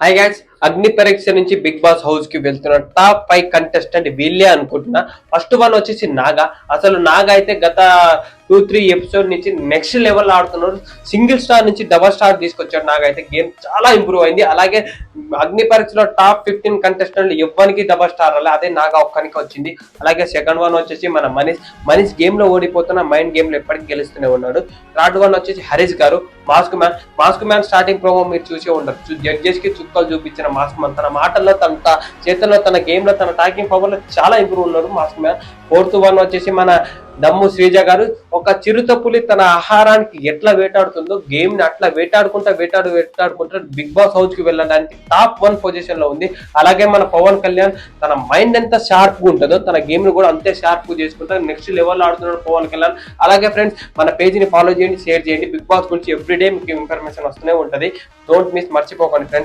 Hi guys, అగ్ని పరీక్ష నుంచి బిగ్ బాస్ హౌస్ కి వెళ్తున్న టాప్ 5 కంటెస్టెంట్ వీళ్ళే అనుకుంటున్నా. ఫస్ట్ వన్ వచ్చేసి నాగా. అసలు నాగా అయితే గత 2-3 ఎపిసోడ్ నుంచి నెక్స్ట్ లెవెల్ ఆడుతున్నారు. సింగిల్ స్టార్ నుంచి డబల్ స్టార్ తీసుకొచ్చాడు. నాగా అయితే గేమ్ చాలా ఇంప్రూవ్ అయింది. అలాగే అగ్ని పరీక్షలో టాప్ 15 కంటెస్టెంట్ ఎవ్వరికి డబల్ స్టార్ అలా, అదే నాగా ఒక్కనికి వచ్చింది. అలాగే సెకండ్ వన్ వచ్చేసి మన మనీష్ గేమ్ లో ఓడిపోతున్న, మైండ్ గేమ్ లో ఎప్పటికీ గెలుస్తూనే ఉన్నాడు. థర్డ్ వన్ వచ్చేసి హరీష్ గారు, మాస్క్ మ్యాన్ స్టార్టింగ్ ప్రోమో మీరు చూసే ఉండరు. జడ్జెస్ కి చుక్కలు చూపించిన మాస్క్ మ్యాన్ తన మాటల్లో, తన చేతుల్లో, తన గేమ్ లో, తన టాకింగ్ పవర్ లో చాలా ఇంప్రూవ్ ఉన్నారు మాస్క్ మ్యాన్. ఫోర్త్ వన్ వచ్చేసి మన దమ్ము శ్రీజ గారు. ఒక చిరుత పులి తన ఆహారానికి ఎట్లా వేటాడుతుందో గేమ్ ని అట్లా వేటాడుకుంటా బిగ్ బాస్ హౌస్ కి వెళ్ళడానికి టాప్ 1 పొజిషన్ లో ఉంది. అలాగే మన పవన్ కళ్యాణ్ తన మైండ్ ఎంత షార్ప్ గా ఉంటుందో తన గేమ్ ని కూడా అంతే షార్ప్ గా చేసుకుంటా నెక్స్ట్ లెవెల్ ఆడుతున్నాడు పవన్ కళ్యాణ్. అలాగే ఫ్రెండ్స్, మన పేజ్ ని ఫాలో చేయండి, షేర్ చేయండి. బిగ్ బాస్ గురించి ఎవ్రీడే మీకు ఇన్ఫర్మేషన్ వస్తూనే ఉంటది. డోంట్ మిస్, మర్చిపోకండి ఫ్రెండ్స్.